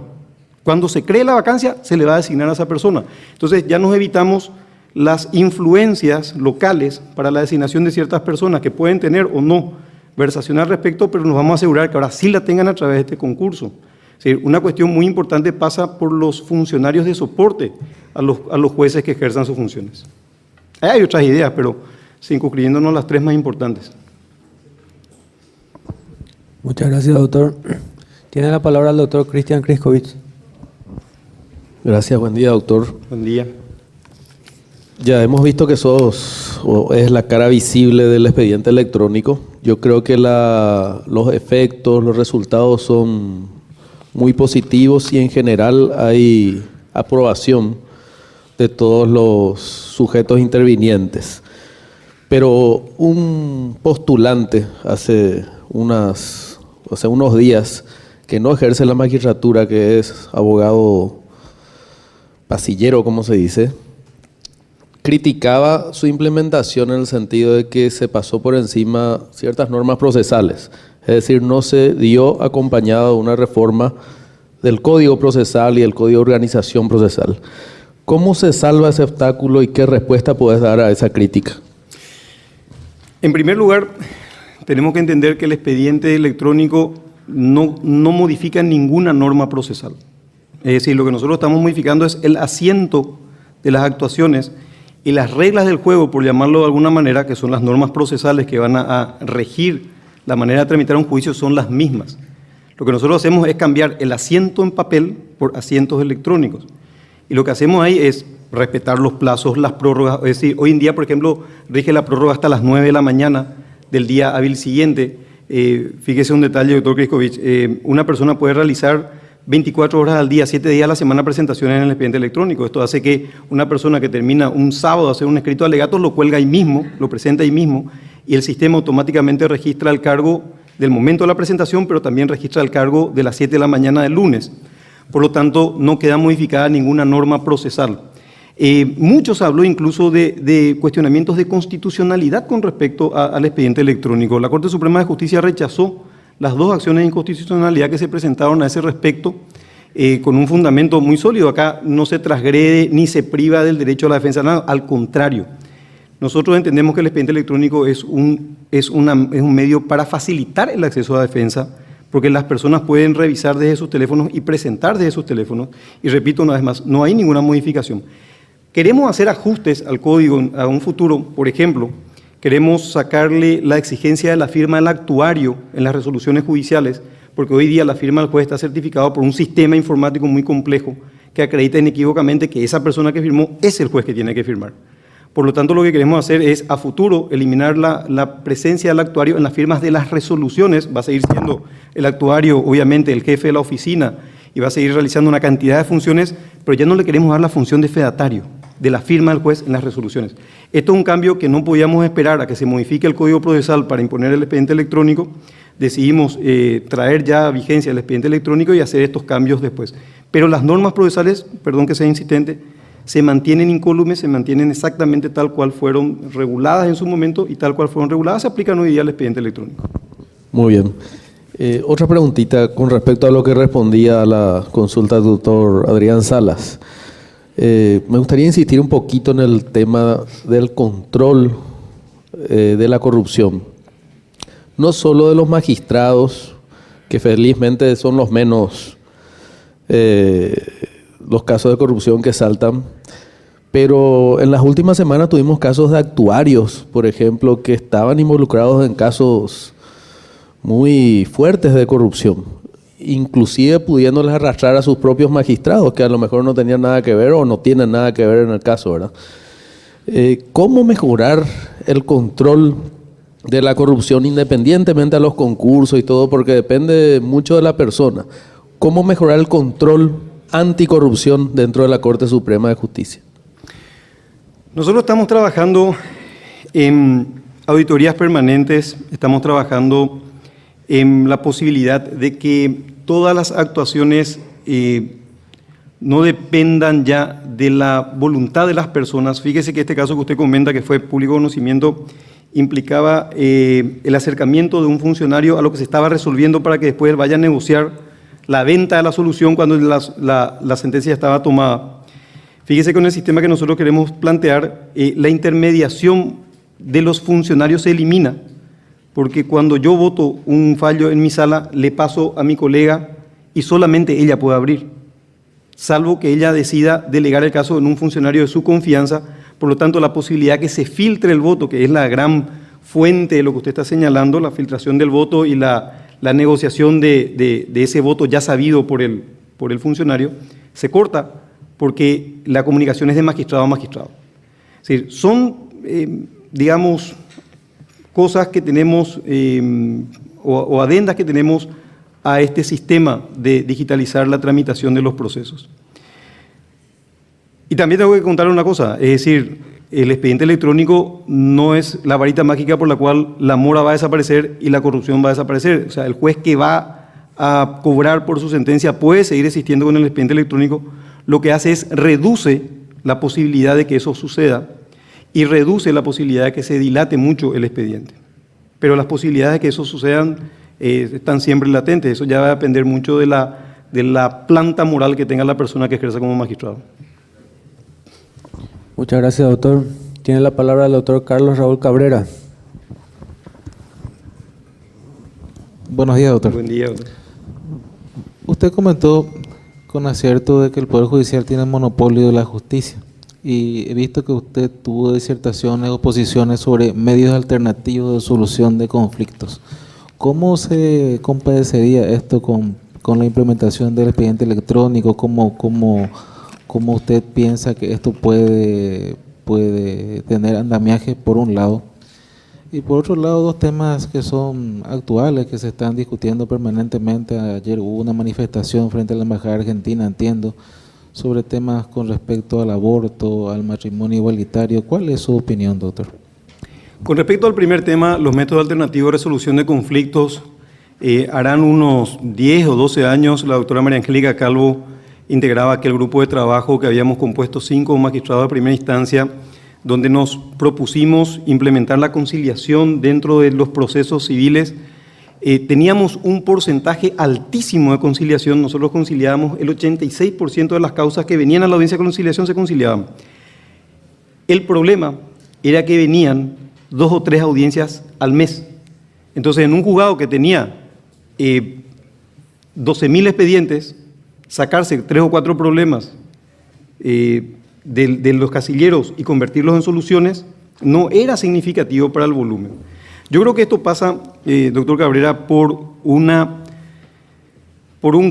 [SPEAKER 2] Cuando se cree la vacancia, se le va a designar a esa persona. Entonces ya nos evitamos las influencias locales para la designación de ciertas personas que pueden tener o no versación al respecto, pero nos vamos a asegurar que ahora sí la tengan a través de este concurso. Es decir, una cuestión muy importante pasa por los funcionarios de soporte a los jueces que ejerzan sus funciones. Hay otras ideas, pero circunscribiéndonos las tres más importantes.
[SPEAKER 1] Muchas gracias, doctor. Tiene la palabra el doctor Cristian Kriskovich.
[SPEAKER 7] Gracias, buen día, doctor.
[SPEAKER 2] Buen día.
[SPEAKER 7] Ya hemos visto que es la cara visible del expediente electrónico. Yo creo que los efectos, los resultados son muy positivos y en general hay aprobación de todos los sujetos intervinientes. Pero un postulante hace unos días que no ejerce la magistratura, que es abogado pasillero, como se dice, criticaba su implementación en el sentido de que se pasó por encima ciertas normas procesales. Es decir, no se dio acompañado de una reforma del Código Procesal y el Código de Organización Procesal. ¿Cómo se salva ese obstáculo y qué respuesta puedes dar a esa crítica?
[SPEAKER 2] En primer lugar, tenemos que entender que el expediente electrónico no modifica ninguna norma procesal. Es decir, lo que nosotros estamos modificando es el asiento de las actuaciones y las reglas del juego, por llamarlo de alguna manera, que son las normas procesales que van a regir la manera de tramitar un juicio, son las mismas. Lo que nosotros hacemos es cambiar el asiento en papel por asientos electrónicos. Y lo que hacemos ahí es respetar los plazos, las prórrogas. Es decir, hoy en día, por ejemplo, rige la prórroga hasta las 9 de la mañana del día hábil siguiente. Fíjese un detalle, doctor Kriskovich, una persona puede realizar 24 horas al día, 7 días a la semana presentaciones en el expediente electrónico. Esto hace que una persona que termina un sábado de hacer un escrito de alegatos lo cuelga ahí mismo, lo presenta ahí mismo, y el sistema automáticamente registra el cargo del momento de la presentación, pero también registra el cargo de las 7 de la mañana del lunes. Por lo tanto, no queda modificada ninguna norma procesal. Muchos habló incluso de cuestionamientos de constitucionalidad con respecto al expediente electrónico. La Corte Suprema de Justicia rechazó las 2 acciones de inconstitucionalidad que se presentaron a ese respecto, con un fundamento muy sólido. Acá no se transgrede ni se priva del derecho a la defensa, nada, al contrario. Nosotros entendemos que el expediente electrónico es un medio para facilitar el acceso a la defensa, porque las personas pueden revisar desde sus teléfonos y presentar desde sus teléfonos. Y repito una vez más, no hay ninguna modificación. Queremos hacer ajustes al código a un futuro. Por ejemplo, queremos sacarle la exigencia de la firma del actuario en las resoluciones judiciales, porque hoy día la firma del juez está certificada por un sistema informático muy complejo que acredita inequívocamente que esa persona que firmó es el juez que tiene que firmar. Por lo tanto, lo que queremos hacer es, a futuro, eliminar la presencia del actuario en las firmas de las resoluciones. Va a seguir siendo el actuario, obviamente, el jefe de la oficina, y va a seguir realizando una cantidad de funciones, pero ya no le queremos dar la función de fedatario, de la firma del juez en las resoluciones. Esto es un cambio que no podíamos esperar a que se modifique el Código Procesal para imponer el expediente electrónico. Decidimos traer ya a vigencia el expediente electrónico y hacer estos cambios después. Pero las normas procesales, perdón que sea insistente, se mantienen incólumes, se mantienen exactamente tal cual fueron reguladas en su momento y tal cual fueron reguladas, se aplican hoy día al expediente electrónico.
[SPEAKER 7] Muy bien. Otra preguntita con respecto a lo que respondía a la consulta del doctor Adrián Salas. Me gustaría insistir un poquito en el tema del control de la corrupción. No solo de los magistrados, que felizmente son los menos los casos de corrupción que saltan, pero en las últimas semanas tuvimos casos de actuarios, por ejemplo, que estaban involucrados en casos muy fuertes de corrupción, inclusive pudiéndoles arrastrar a sus propios magistrados, que a lo mejor no tenían nada que ver o no tienen nada que ver en el caso, ¿verdad? ¿Cómo mejorar el control de la corrupción independientemente a los concursos y todo? Porque depende mucho de la persona. ¿Cómo mejorar el control anticorrupción dentro de la Corte Suprema de Justicia?
[SPEAKER 2] Nosotros estamos trabajando en auditorías permanentes, estamos trabajando en la posibilidad de que todas las actuaciones no dependan ya de la voluntad de las personas. Fíjese que este caso que usted comenta, que fue público conocimiento, implicaba el acercamiento de un funcionario a lo que se estaba resolviendo para que después vaya a negociar la venta de la solución cuando la sentencia estaba tomada. Fíjese que con el sistema que nosotros queremos plantear, la intermediación de los funcionarios se elimina, porque cuando yo voto un fallo en mi sala, le paso a mi colega y solamente ella puede abrir, salvo que ella decida delegar el caso en un funcionario de su confianza. Por lo tanto, la posibilidad que se filtre el voto, que es la gran fuente de lo que usted está señalando, la filtración del voto y la negociación de ese voto ya sabido por el funcionario, se corta porque la comunicación es de magistrado a magistrado. Es decir, son, digamos, cosas que tenemos o adendas que tenemos a este sistema de digitalizar la tramitación de los procesos. Y también tengo que contar una cosa, es decir, el expediente electrónico no es la varita mágica por la cual la mora va a desaparecer y la corrupción va a desaparecer. O sea, el juez que va a cobrar por su sentencia puede seguir existiendo con el expediente electrónico. Lo que hace es reduce la posibilidad de que eso suceda y reduce la posibilidad de que se dilate mucho el expediente. Pero las posibilidades de que eso sucedan están siempre latentes. Eso ya va a depender mucho de la planta moral que tenga la persona que ejerza como magistrado.
[SPEAKER 1] Muchas gracias, doctor. Tiene la palabra el doctor Carlos Raúl Cabrera.
[SPEAKER 8] Buenos días, doctor.
[SPEAKER 2] Buen día, doctor.
[SPEAKER 8] Usted comentó con acierto de que el Poder Judicial tiene monopolio de la justicia. Y he visto que usted tuvo disertaciones o posiciones sobre medios alternativos de solución de conflictos. ¿Cómo se compadecería esto con la implementación del expediente electrónico? ¿Cómo usted piensa que esto puede tener andamiaje, por un lado? Y por otro lado, dos temas que son actuales, que se están discutiendo permanentemente. Ayer hubo una manifestación frente a la Embajada Argentina, entiendo, sobre temas con respecto al aborto, al matrimonio igualitario. ¿Cuál es su opinión, doctor?
[SPEAKER 2] Con respecto al primer tema, los métodos alternativos de resolución de conflictos, harán unos 10 o 12 años la doctora María Angélica Calvo integraba aquel grupo de trabajo que habíamos compuesto 5 magistrados de primera instancia, donde nos propusimos implementar la conciliación dentro de los procesos civiles. Teníamos un porcentaje altísimo de conciliación. Nosotros conciliábamos el 86% de las causas que venían a la audiencia de conciliación se conciliaban. El problema era que venían 2 o 3 audiencias al mes. Entonces, en un juzgado que tenía 12.000 expedientes, sacarse 3 o 4 problemas de los casilleros y convertirlos en soluciones no era significativo para el volumen. Yo creo que esto pasa, doctor Cabrera, por un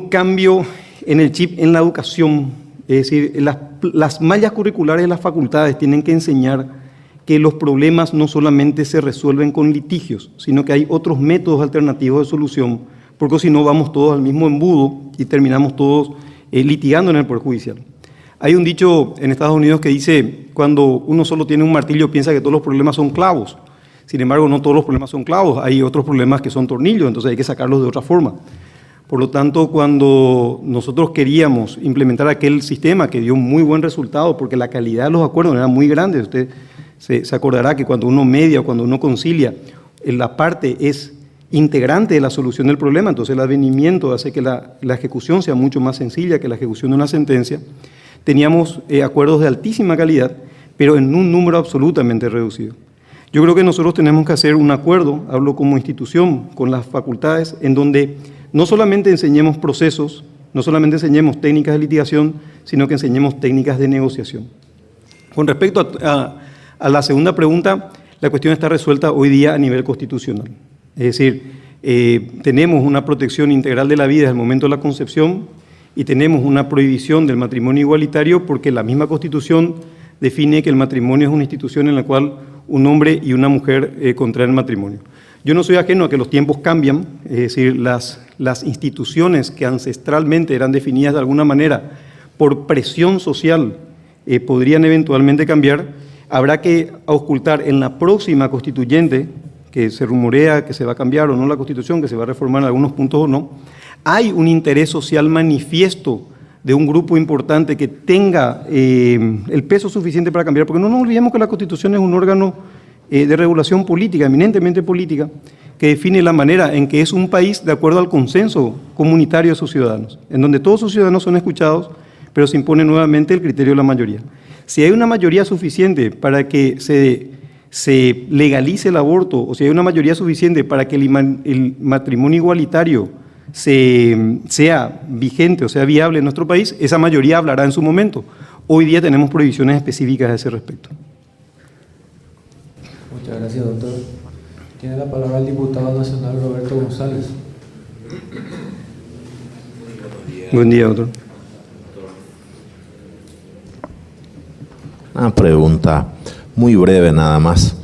[SPEAKER 2] cambio en el chip en la educación. Es decir, las mallas curriculares de las facultades tienen que enseñar que los problemas no solamente se resuelven con litigios, sino que hay otros métodos alternativos de solución, porque si no vamos todos al mismo embudo y terminamos todos litigando en el Poder Judicial. Hay un dicho en Estados Unidos que dice, cuando uno solo tiene un martillo piensa que todos los problemas son clavos. Sin embargo, no todos los problemas son clavos, hay otros problemas que son tornillos, entonces hay que sacarlos de otra forma. Por lo tanto, cuando nosotros queríamos implementar aquel sistema que dio muy buen resultado, porque la calidad de los acuerdos era muy grande, usted se acordará que cuando uno media o cuando uno concilia, la parte es integrante de la solución del problema, entonces el advenimiento hace que la ejecución sea mucho más sencilla que la ejecución de una sentencia. Teníamos acuerdos de altísima calidad, pero en un número absolutamente reducido. Yo creo que nosotros tenemos que hacer un acuerdo, hablo como institución, con las facultades, en donde no solamente enseñemos procesos, no solamente enseñemos técnicas de litigación, sino que enseñemos técnicas de negociación. Con respecto a la segunda pregunta, la cuestión está resuelta hoy día a nivel constitucional. Es decir, tenemos una protección integral de la vida desde el momento de la concepción y tenemos una prohibición del matrimonio igualitario porque la misma Constitución define que el matrimonio es una institución en la cual un hombre y una mujer contraen matrimonio. Yo no soy ajeno a que los tiempos cambian, es decir, las instituciones que ancestralmente eran definidas de alguna manera por presión social podrían eventualmente cambiar. Habrá que auscultar en la próxima constituyente, que se rumorea que se va a cambiar o no la Constitución, que se va a reformar en algunos puntos o no, hay un interés social manifiesto de un grupo importante que tenga el peso suficiente para cambiar, porque no nos olvidemos que la Constitución es un órgano de regulación política, eminentemente política, que define la manera en que es un país de acuerdo al consenso comunitario de sus ciudadanos, en donde todos sus ciudadanos son escuchados, pero se impone nuevamente el criterio de la mayoría. Si hay una mayoría suficiente para que se legalice el aborto, o si hay una mayoría suficiente para que el matrimonio igualitario sea vigente o sea viable en nuestro país, esa mayoría hablará en su momento. Hoy día tenemos prohibiciones específicas a ese respecto.
[SPEAKER 1] Muchas gracias, doctor. Tiene la palabra el diputado nacional Roberto González.
[SPEAKER 2] Buen día, doctor.
[SPEAKER 9] Una pregunta muy breve nada más.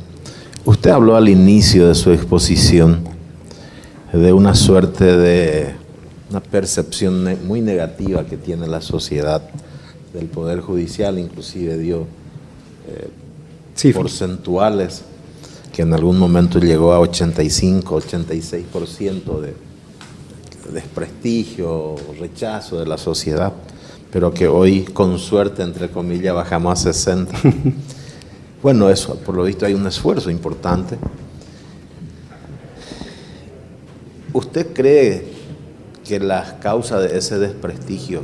[SPEAKER 9] Usted habló al inicio de su exposición de una suerte de una percepción muy negativa que tiene la sociedad del Poder Judicial, inclusive dio
[SPEAKER 2] Sí,
[SPEAKER 9] porcentuales, que en algún momento llegó a 85, 86% de desprestigio, rechazo de la sociedad, pero que hoy, con suerte, entre comillas, bajamos a 60. Bueno, eso, por lo visto hay un esfuerzo importante. ¿Usted cree que las causas de ese desprestigio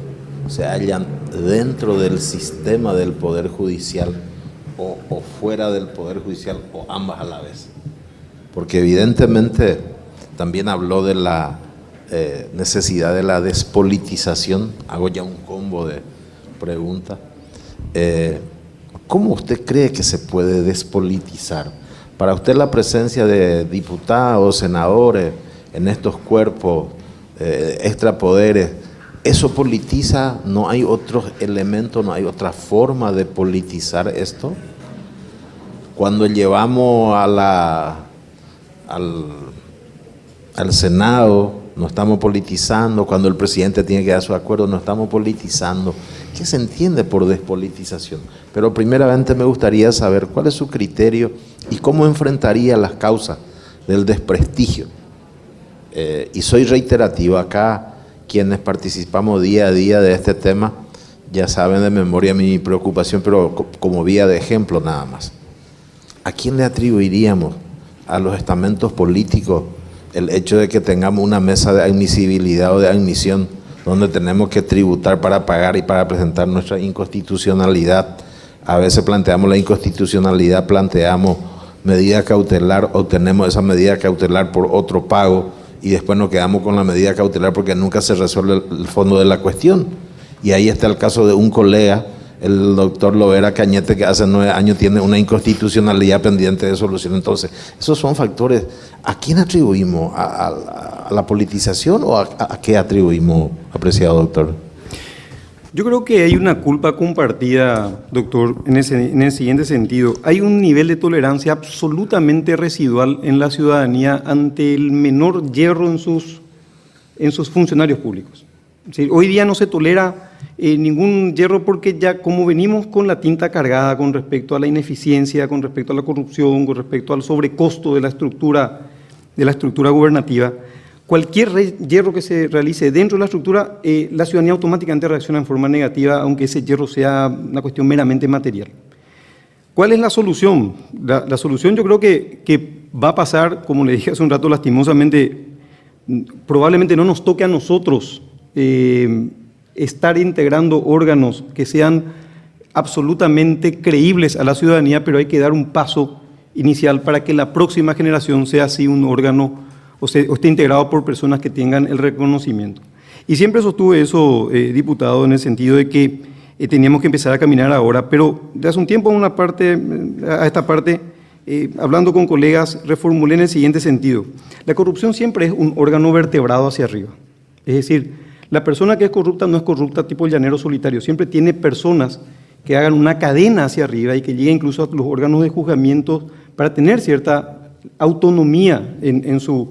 [SPEAKER 9] se hallan dentro del sistema del Poder Judicial o fuera del Poder Judicial, o ambas a la vez? Porque evidentemente también habló de la necesidad de la despolitización. Hago ya un combo de preguntas. ¿Cómo usted cree que se puede despolitizar? Para usted, la presencia de diputados, senadores en estos cuerpos extrapoderes, ¿eso politiza? ¿No hay otros elementos, no hay otra forma de politizar esto? Cuando llevamos al Senado, no estamos politizando. Cuando el presidente tiene que dar su acuerdo, no estamos politizando. ¿Qué se entiende por despolitización? Pero primeramente me gustaría saber cuál es su criterio y cómo enfrentaría las causas del desprestigio. Y soy reiterativo acá, quienes participamos día a día de este tema, ya saben de memoria mi preocupación, pero como vía de ejemplo nada más. ¿A quién le atribuiríamos, a los estamentos políticos, el hecho de que tengamos una mesa de admisibilidad o de admisión donde tenemos que tributar para pagar y para presentar nuestra inconstitucionalidad? A veces planteamos la inconstitucionalidad, planteamos medida cautelar, obtenemos esa medida cautelar por otro pago y después nos quedamos con la medida cautelar porque nunca se resuelve el fondo de la cuestión. Y ahí está el caso de un colega, el doctor Lovera Cañete, que hace 9 años tiene una inconstitucionalidad pendiente de solución. Entonces, esos son factores. ¿A quién atribuimos? ¿A la politización o a qué atribuimos, apreciado doctor?
[SPEAKER 2] Yo creo que hay una culpa compartida, doctor, en el siguiente sentido. Hay un nivel de tolerancia absolutamente residual en la ciudadanía ante el menor yerro en sus funcionarios públicos. Es decir, hoy día no se tolera ningún yerro porque ya como venimos con la tinta cargada con respecto a la ineficiencia, con respecto a la corrupción, con respecto al sobrecosto de la estructura gubernativa, cualquier hierro que se realice dentro de la estructura, la ciudadanía automáticamente reacciona en forma negativa, aunque ese hierro sea una cuestión meramente material. ¿Cuál es la solución? La solución yo creo que va a pasar, como le dije hace un rato, lastimosamente, probablemente no nos toque a nosotros estar integrando órganos que sean absolutamente creíbles a la ciudadanía, pero hay que dar un paso inicial para que la próxima generación sea así un órgano o esté integrado por personas que tengan el reconocimiento. Y siempre sostuve eso, diputado, en el sentido de que teníamos que empezar a caminar ahora, pero de hace un tiempo a esta parte, hablando con colegas, reformulé en el siguiente sentido. La corrupción siempre es un órgano vertebrado hacia arriba. Es decir, la persona que es corrupta no es corrupta tipo llanero solitario, siempre tiene personas que hagan una cadena hacia arriba y que lleguen incluso a los órganos de juzgamiento para tener cierta autonomía en sus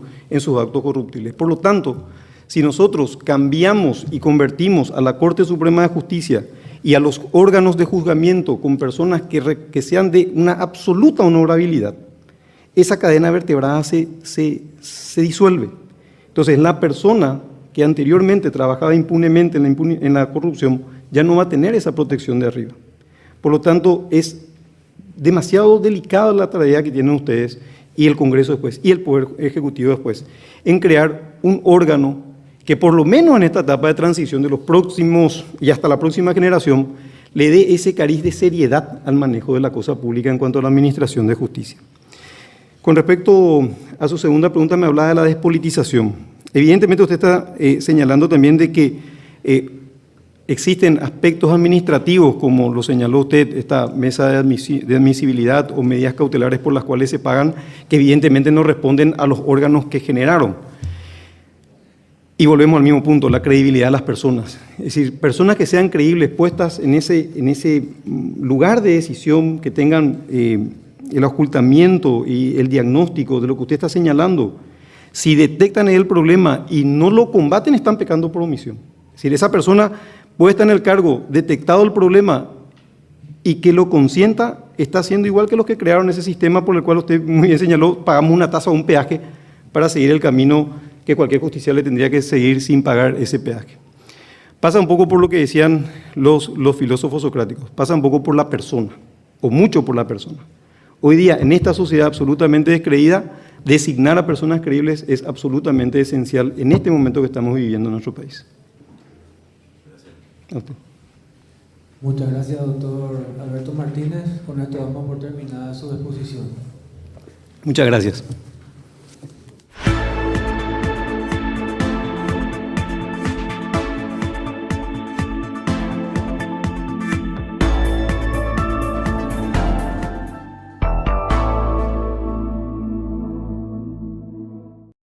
[SPEAKER 2] actos corruptibles. Por lo tanto, si nosotros cambiamos y convertimos a la Corte Suprema de Justicia y a los órganos de juzgamiento con personas que sean de una absoluta honorabilidad, esa cadena vertebrada se disuelve. Entonces, la persona que anteriormente trabajaba impunemente en la corrupción ya no va a tener esa protección de arriba. Por lo tanto, es demasiado delicada la tarea que tienen ustedes y el Congreso después, y el Poder Ejecutivo después, en crear un órgano que por lo menos en esta etapa de transición de los próximos y hasta la próxima generación le dé ese cariz de seriedad al manejo de la cosa pública en cuanto a la administración de justicia. Con respecto a su segunda pregunta, me hablaba de la despolitización. Evidentemente usted está señalando también de que existen aspectos administrativos, como lo señaló usted, esta mesa de admisibilidad o medidas cautelares por las cuales se pagan, que evidentemente no responden a los órganos que generaron. Y volvemos al mismo punto, la credibilidad de las personas. Es decir, personas que sean creíbles, puestas en ese lugar de decisión, que tengan el ocultamiento y el diagnóstico de lo que usted está señalando. Si detectan el problema y no lo combaten, están pecando por omisión. Es decir, esa persona puede estar en el cargo, detectado el problema, y que lo consienta está haciendo igual que los que crearon ese sistema por el cual usted muy bien señaló, pagamos una tasa o un peaje para seguir el camino que cualquier justiciable tendría que seguir sin pagar ese peaje. Pasa un poco por lo que decían los filósofos socráticos, pasa un poco por la persona, o mucho por la persona. Hoy día, en esta sociedad absolutamente descreída, designar a personas creíbles es absolutamente esencial en este momento que estamos viviendo en nuestro país. Gracias.
[SPEAKER 1] Muchas gracias, doctor Alberto Martínez. Con esto damos por terminada su exposición.
[SPEAKER 2] Muchas gracias.